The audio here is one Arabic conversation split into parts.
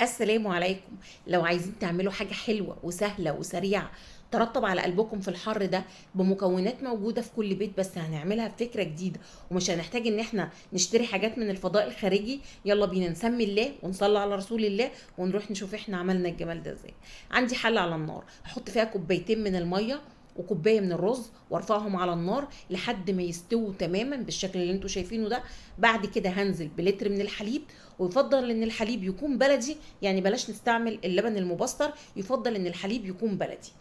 السلام عليكم. لو عايزين تعملوا حاجة حلوة وسهلة وسريعة ترطب على قلبكم في الحر ده بمكونات موجودة في كل بيت، بس هنعملها بفكرة جديدة ومش هنحتاج ان احنا نشتري حاجات من الفضاء الخارجي. يلا بينا نسمي الله ونصلي على رسول الله ونروح نشوف احنا عملنا الجمال ده ازاي. عندي حلة على النار، هحط فيها كوبايتين من المية وكوبايه من الرز وارفعهم على النار لحد ما يستووا تماما بالشكل اللي انتوا شايفينه ده. بعد كده هنزل بلتر من الحليب، ويفضل ان الحليب يكون بلدي، يعني بلاش نستعمل اللبن المبستر، يفضل ان الحليب يكون بلدي.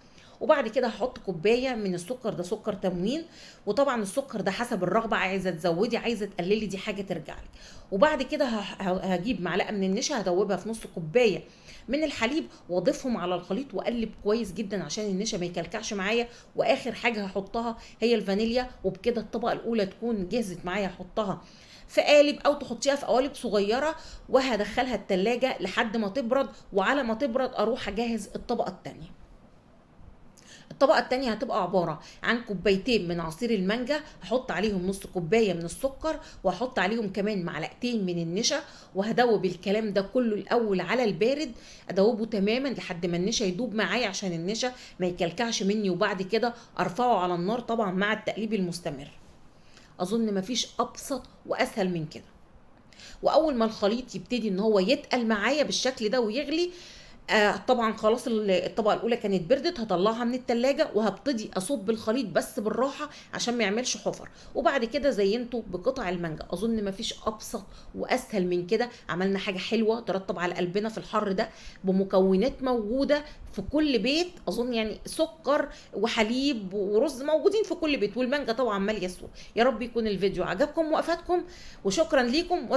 وبعد كده هحط كوبايه من السكر، ده سكر تموين، وطبعا السكر ده حسب الرغبه، عايزه تزودي عايزه تقللي دي حاجه ترجع لك. وبعد كده هجيب معلقه من النشا هدوبها في نص كوبايه من الحليب واضيفهم على الخليط واقلب كويس جدا عشان النشا ما يكلكعش معايا. واخر حاجه هحطها هي الفانيليا، وبكده الطبقه الاولى تكون جهزت معايا. احطها في قالب او تحطيها في قوالب صغيره وهدخلها التلاجة لحد ما تبرد، وعلى ما تبرد اروح اجهز الطبقه التانيه. الطبقة التانية هتبقى عبارة عن كوبايتين من عصير المانجا، هحط عليهم نص كوباية من السكر، وهحط عليهم كمان معلقتين من النشا، وهدوب الكلام ده كله الأول على البارد، أدوبه تماما لحد ما النشا يدوب معايا عشان النشا ما يكلكعش مني. وبعد كده أرفعه على النار طبعا مع التقليب المستمر. أظن مفيش أبسط وأسهل من كده. واول ما الخليط يبتدي ان هو يتقل معايا بالشكل ده ويغلي، طبعا خلاص الطبقه الاولى كانت بردت، هطلعها من التلاجة وهبتدي اصب الخليط بس بالراحه عشان ما يعملش حفر. وبعد كده زينته بقطع المانجا. اظن مفيش ابسط واسهل من كده. عملنا حاجه حلوه ترطب على قلبنا في الحر ده بمكونات موجوده في كل بيت. اظن يعني سكر وحليب ورز موجودين في كل بيت، والمانجا طبعا ماليه السوق. يا رب يكون الفيديو عجبكم وافادكم، وشكرا ليكم.